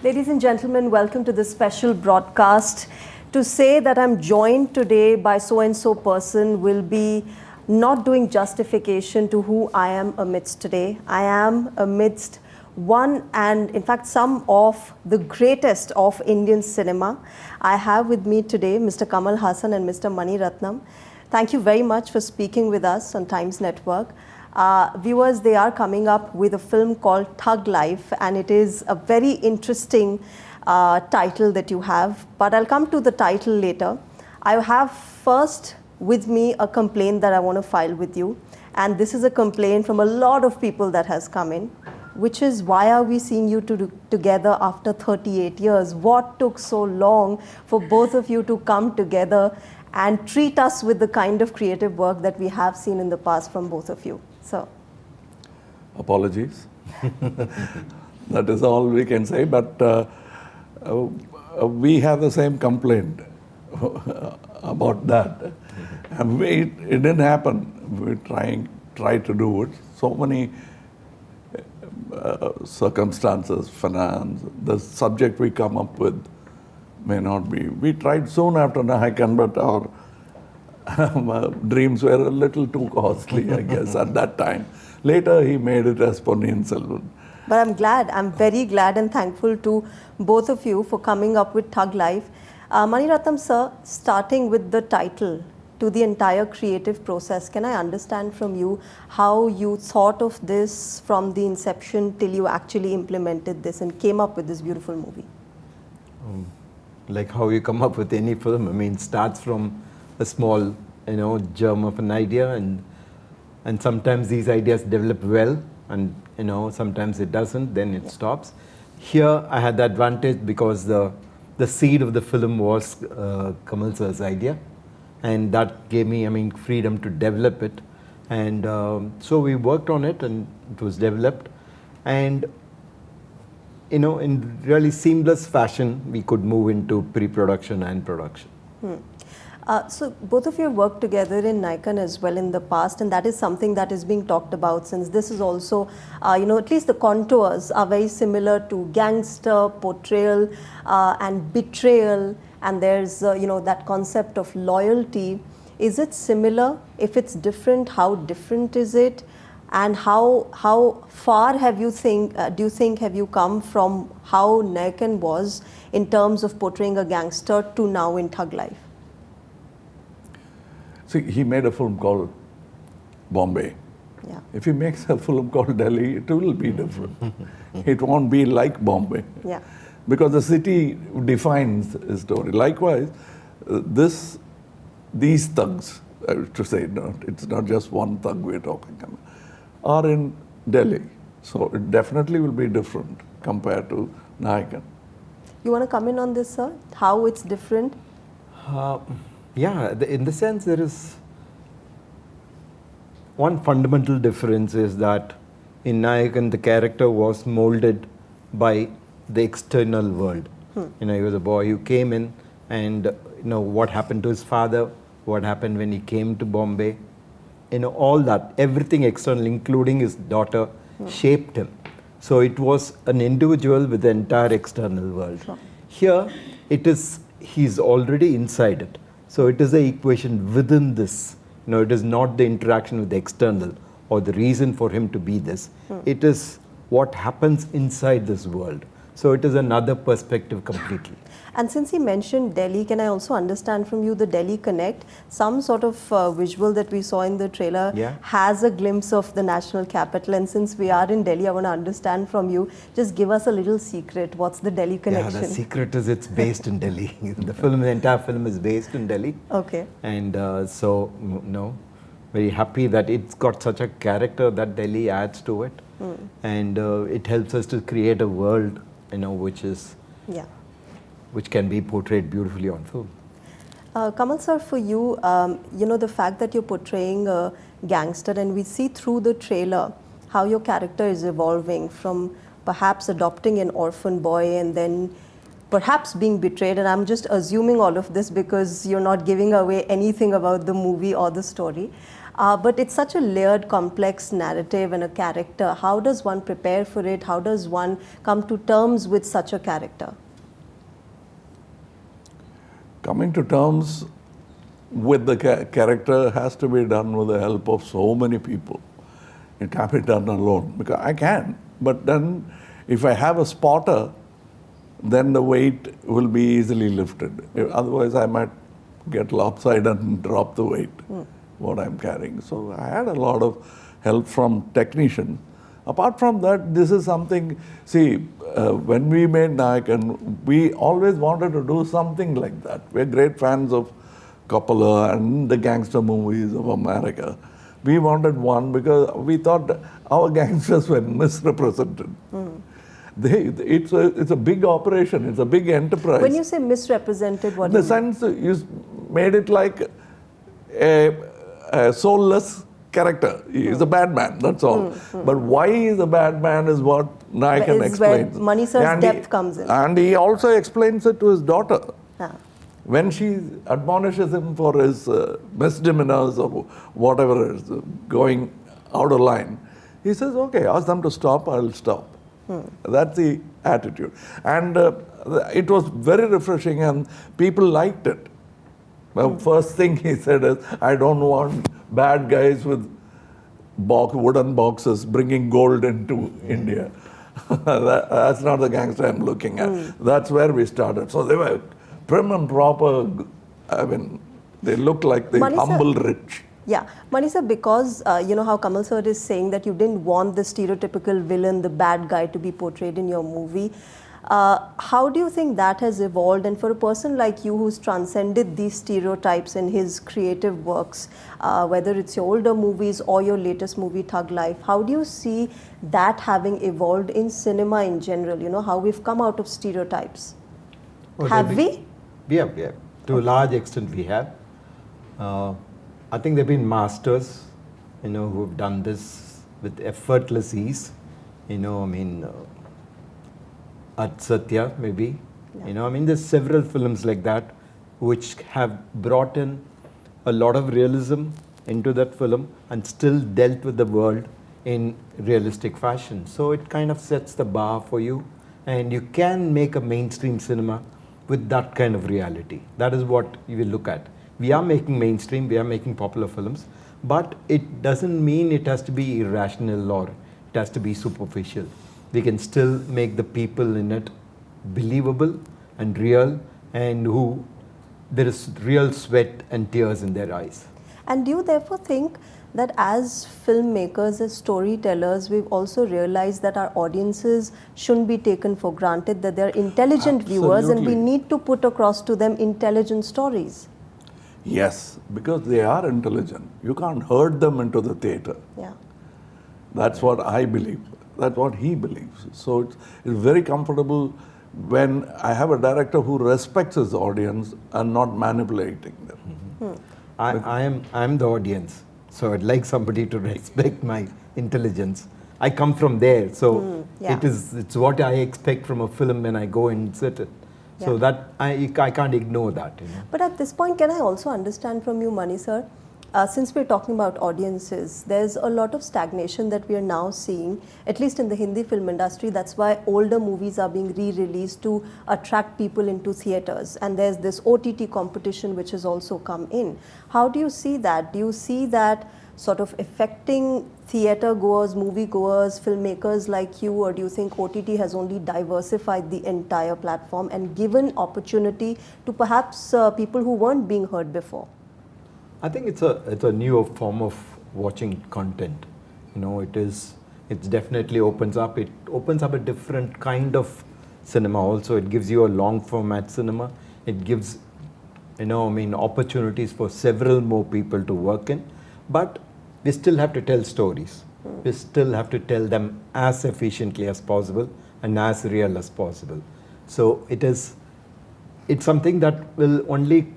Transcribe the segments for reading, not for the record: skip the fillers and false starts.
Ladies and gentlemen, welcome to this special broadcast. To say that I'm joined today by so-and-so person will be not doing justification to who I am amidst today. I am amidst one and in fact some of the greatest of Indian cinema. I have with me today Mr. Kamal Haasan and Mr. Mani Ratnam. Thank you very much for speaking with us on Times Network. Viewers, they are coming up with a film called Thug Life, and it is a very interesting title that you have, but I'll come to the title later. I have first with me a complaint that I want to file with you, and this is a complaint from a lot of people that has come in, which is, why are we seeing you together after 38 years? What took so long for both of you to come together and treat us with the kind of creative work that we have seen in the past from both of you? So, apologies. That is all we can say, but we have the same complaint about that. And it didn't happen. We tried to do it. So many circumstances, finance, the subject we come up with may not be. We tried soon after Nahakan, but our dreams were a little too costly, I guess, at that time. Later, he made it as Ponniyin Selvan. But I'm very glad and thankful to both of you for coming up with Thug Life. Mani Ratnam sir, starting with the title to the entire creative process, can I understand from you how you thought of this from the inception till you actually implemented this and came up with this beautiful movie? Like how you come up with any film, I mean, starts from a small, germ of an idea, and sometimes these ideas develop well, and sometimes it doesn't, then it stops. Here I had the advantage because the seed of the film was Kamal sir's idea, and that gave me, freedom to develop it, and so we worked on it, and it was developed, and in really seamless fashion, we could move into pre-production and production. So both of you worked together in Naikan as well in the past, and that is something that is being talked about, since this is also, at least the contours are very similar to gangster portrayal and betrayal, and there's, that concept of loyalty. Is it similar? If it's different, how different is it? And how far have you have you come from how Naikan was in terms of portraying a gangster to now in Thug Life? See, he made a film called Bombay. Yeah. If he makes a film called Delhi, it will be different. It won't be like Bombay. Yeah. Because the city defines a story. Likewise, these thugs, to say, it's not just one thug we're talking about, are in Delhi. So it definitely will be different compared to Naikan. You want to come in on this, sir? How it's different? Yeah, in the sense there is one fundamental difference is that in Nayakan the character was molded by the external world. He was a boy who came in, and what happened to his father, what happened when he came to Bombay, all that, everything external, including his daughter, shaped him. So it was an individual with the entire external world. Sure. Here, he's already inside it. So it is the equation within this. It is not the interaction with the external or the reason for him to be this. It is what happens inside this world. So it is another perspective completely. And since he mentioned Delhi, can I also understand from you the Delhi Connect? Some sort of visual that we saw in the trailer has a glimpse of the national capital. And since we are in Delhi, I want to understand from you, just give us a little secret. What's the Delhi connection? Yeah, the secret is it's based in Delhi. The entire film is based in Delhi. Okay. And very happy that it's got such a character that Delhi adds to it. And it helps us to create a world, which can be portrayed beautifully on film. Kamal sir, for you, the fact that you're portraying a gangster, and we see through the trailer how your character is evolving from perhaps adopting an orphan boy and then perhaps being betrayed, and I'm just assuming all of this because you're not giving away anything about the movie or the story. But it's such a layered, complex narrative and a character. How does one prepare for it? How does one come to terms with such a character? Coming to terms with the character has to be done with the help of so many people. It can't be done alone, because I can. But then if I have a spotter, then the weight will be easily lifted. Otherwise, I might get lopsided and drop the weight, what I'm carrying. So I had a lot of help from technicians. Apart from that, this is something, see, when we made Nayakan, we always wanted to do something like that. We're great fans of Coppola and the gangster movies of America. We wanted one because we thought our gangsters were misrepresented. It's a big operation, it's a big enterprise. When you say misrepresented, what do In you the mean? sense, you made it like a soulless character. He's a bad man, that's all. But why he's a bad man is what Nayakan Is where explains. Mani sir's And depth comes in. And he also explains it to his daughter. Ah. When she admonishes him for his misdemeanors or whatever is going out of line, he says, okay, ask them to stop, I'll stop. That's the attitude. And it was very refreshing and people liked it. The first thing he said is, I don't want bad guys with wooden boxes bringing gold into India. That's not the gangster I'm looking at. That's where we started. So they were prim and proper. I mean, they looked like the Mani sir- humble rich. Yeah, Mani sir, because you know how Kamal sir is saying that you didn't want the stereotypical villain, the bad guy to be portrayed in your movie. How do you think that has evolved? And for a person like you who's transcended these stereotypes in his creative works, whether it's your older movies or your latest movie, Thug Life, how do you see that having evolved in cinema in general? You know, how we've come out of stereotypes. Have we? We have. To a large extent, we have. I think there have been masters, you know, who have done this with effortless ease. You know, I mean, At Satya, maybe. Yeah. You know, I mean, there's several films like that which have brought in a lot of realism into that film and still dealt with the world in realistic fashion. So it kind of sets the bar for you, and you can make a mainstream cinema with that kind of reality. That is what you will look at. We are making mainstream, we are making popular films, but it doesn't mean it has to be irrational or it has to be superficial. We can still make the people in it believable and real, and who there is real sweat and tears in their eyes. And do you therefore think that as filmmakers, as storytellers, we've also realized that our audiences shouldn't be taken for granted, that they're intelligent viewers and we Absolutely. need to put across to them intelligent stories? Yes, because they are intelligent. You can't herd them into the theater. Yeah. That's what I believe. That's what he believes. So it's very comfortable when I have a director who respects his audience and not manipulating them. I'm the audience, so I'd like somebody to respect my intelligence. I come from there, so yeah. it's what I expect from a film when I go and sit it. So Yeah. that I can't ignore that. You know. But at this point, can I also understand from you, Mani sir, since we're talking about audiences, there's a lot of stagnation that we are now seeing, at least in the Hindi film industry. That's why older movies are being re-released to attract people into theatres. And there's this OTT competition which has also come in. How do you see that? Do you see that sort of affecting theatre goers, movie goers, filmmakers like you, or do you think OTT has only diversified the entire platform and given opportunity to perhaps people who weren't being heard before? I think it's a new form of watching content. You know, it definitely opens up. It opens up a different kind of cinema. Also, it gives you a long format cinema. It gives, opportunities for several more people to work in. But we still have to tell stories. We still have to tell them as efficiently as possible and as real as possible. So it's something that will only,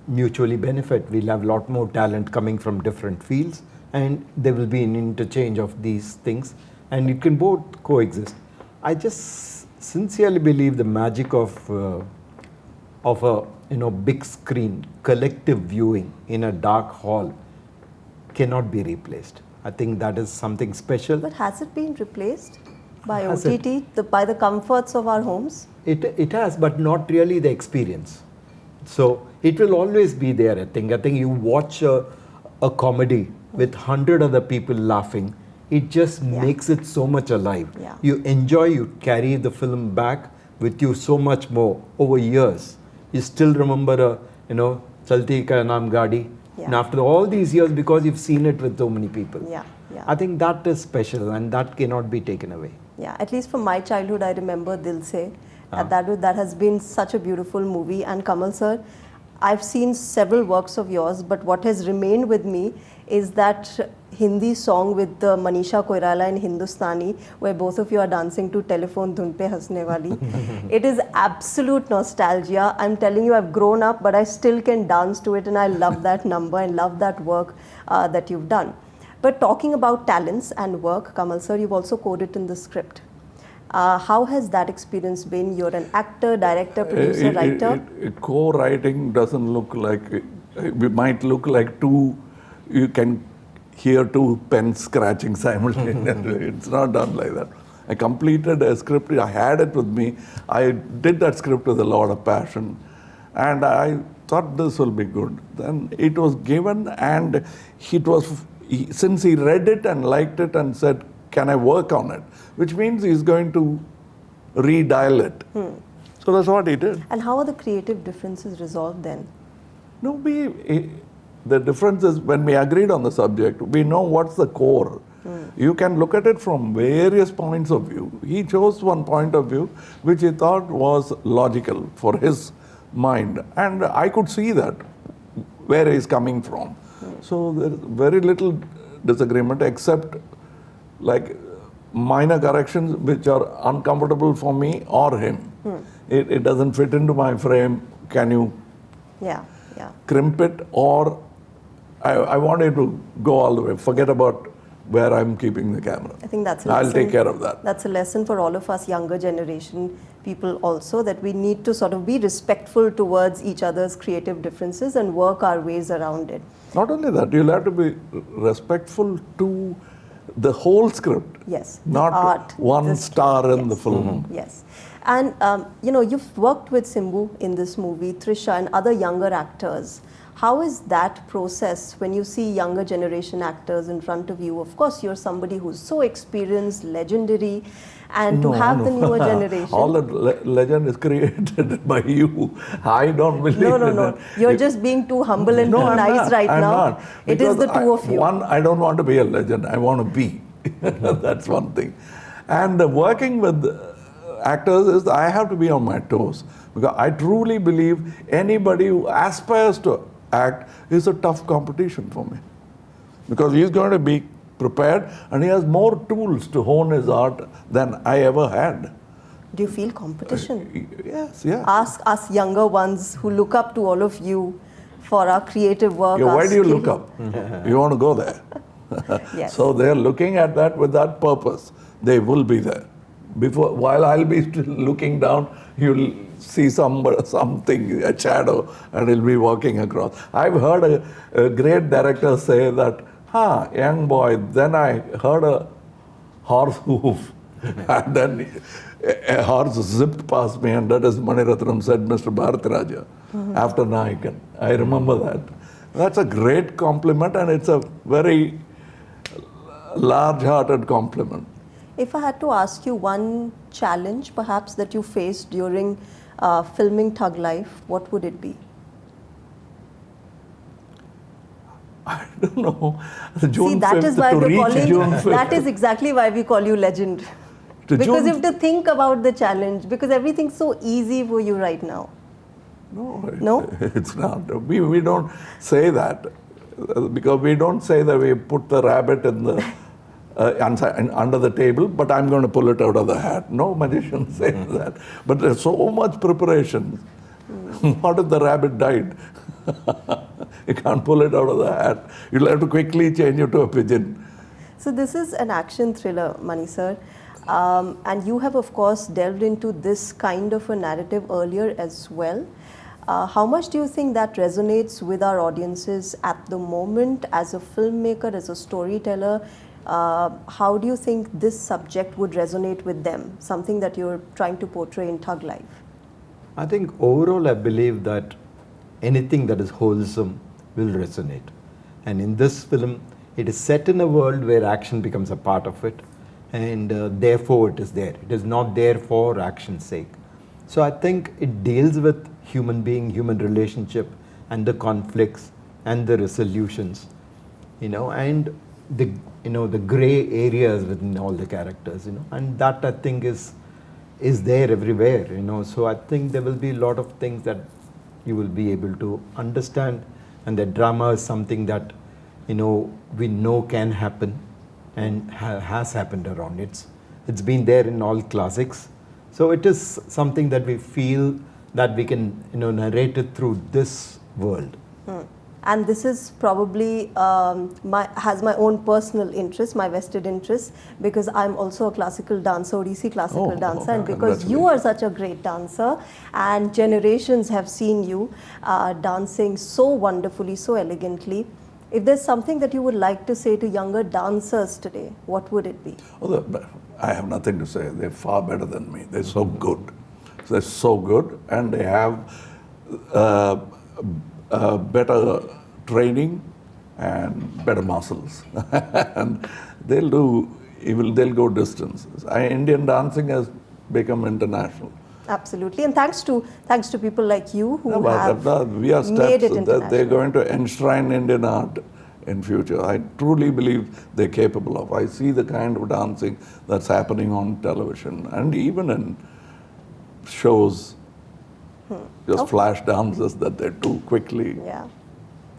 mutually benefit. We'll have a lot more talent coming from different fields, and there will be an interchange of these things, and it can both coexist. I just sincerely believe the magic of a big screen, collective viewing in a dark hall cannot be replaced. I think that is something special. But has it been replaced by Has OTT, by the comforts of our homes? It has, but not really the experience. So it will always be there, I think. I think you watch a comedy with 100 other people laughing, it just makes it so much alive. Yeah. You enjoy, you carry the film back with you so much more over years. You still remember Chalti Ka Naam Gaadi. Yeah. And after all these years, because you've seen it with so many people. Yeah, yeah. I think that is special and that cannot be taken away. Yeah, at least from my childhood, I remember Dil Se. That has been such a beautiful movie. And Kamal sir, I've seen several works of yours, but what has remained with me is that Hindi song with the Manisha Koirala in Hindustani, where both of you are dancing to Telephone Dhun Pe Hasne Wali. It is absolute nostalgia. I'm telling you, I've grown up, but I still can dance to it, and I love that number and love that work that you've done. But talking about talents and work, Kamal sir, you've also co-written the script. How has that experience been? You're an actor, director, producer, writer. Co-writing doesn't look like, it might look like you can hear two pens scratching simultaneously. It's not done like that. I completed a script, I had it with me. I did that script with a lot of passion. And I thought this will be good. Then it was given, and since he read it and liked it and said, can I work on it? Which means he's going to redial it. So that's what he did. And how are the creative differences resolved then? No, the difference is when we agreed on the subject, we know what's the core. You can look at it from various points of view. He chose one point of view which he thought was logical for his mind. And I could see that, where he's coming from. So there's very little disagreement except like minor corrections which are uncomfortable for me or him. It doesn't fit into my frame. Can you crimp it? Or I want you to go all the way. Forget about where I'm keeping the camera. I think that's a lesson. I'll take care of that. That's a lesson for all of us younger generation people also, that we need to sort of be respectful towards each other's creative differences and work our ways around it. Not only that, you'll have to be respectful to the whole script. Yes. Not art, one star in the film. Yes. And, you've worked with Simbu in this movie, Trisha and other younger actors. How is that process when you see younger generation actors in front of you? Of course, you're somebody who's so experienced, legendary, and to have the newer generation. All that legend is created by you. I don't believe No. You're just being too humble and too nice right now. I'm not. It is the two of you. One, I don't want to be a legend. I want to be. That's one thing. And working with actors is I have to be on my toes. Because I truly believe anybody who aspires to act is a tough competition for me. Because he's going to be prepared and he has more tools to hone his art than I ever had. Do you feel competition? Yes. Ask us younger ones who look up to all of you for our creative work. Why do you look up? You want to go there. Yes. So they're looking at that with that purpose. They will be there. While I'll be still looking down, you'll see something, a shadow, and he'll be walking across. I've heard a great director say that, young boy, then I heard a horse hoof. And then a horse zipped past me, and that is Mani Ratnam said, Mr. Bharatiraja, after Nayakan. I remember that. That's a great compliment, and it's a very large-hearted compliment. If I had to ask you one challenge, perhaps, that you faced during filming Thug Life, what would it be? I don't know. See, that is exactly why we call you legend. Because you have to think about the challenge, because everything's so easy for you right now. No? It's not. We don't say that. Because we don't say that we put the rabbit in the under the table, but I'm going to pull it out of the hat. No magician says that. But there's so much preparation. What if the rabbit died? You can't pull it out of the hat. You'll have to quickly change it to a pigeon. So this is an action thriller, Mani sir. And you have, of course, delved into this kind of a narrative earlier as well. How much do you think that resonates with our audiences at the moment as a filmmaker, as a storyteller? How do you think this subject would resonate with them, something that you're trying to portray in Thug Life? I think overall I believe that anything that is wholesome will resonate. And in this film, it is set in a world where action becomes a part of it, and therefore it is there. It is not there for action's sake. So I think it deals with human being, human relationship, and the conflicts and the resolutions, and the gray areas within all the characters, and that I think is there everywhere, So I think there will be a lot of things that you will be able to understand, and the drama is something that we know can happen and has happened around. It's been there in all classics, so it is something that we feel that we can narrate it through this world. And this is probably has my own personal interest, my vested interest, because I'm also a classical dancer, Odissi classical dancer, and because you are such a great dancer, and generations have seen you dancing so wonderfully, so elegantly. If there's something that you would like to say to younger dancers today, what would it be? Oh, I have nothing to say. They're far better than me. They're so good. They're so good, and they have better training and better muscles, and they'll go distances. Indian dancing has become international. Absolutely, and thanks to people like you who we are made it steps that they're international. going to enshrine Indian art in future. I truly believe they're capable of. I see the kind of dancing that's happening on television and even in shows, just flash dances that they do quickly. Yeah.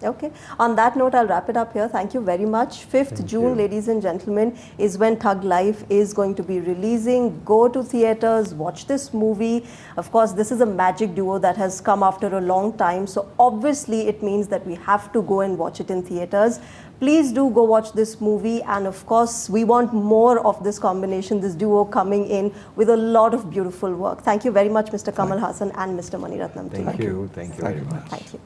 Okay. On that note, I'll wrap it up here. Thank you very much. 5th June, ladies and gentlemen, is when Thug Life is going to be releasing. Go to theatres, watch this movie. Of course, this is a magic duo that has come after a long time. So obviously, it means that we have to go and watch it in theatres. Please do go watch this movie. And of course, we want more of this combination, this duo coming in with a lot of beautiful work. Thank you very much, Mr. Kamal Haasan and Mr. Mani Ratnam. Thank you. Thank you very much. Thank you.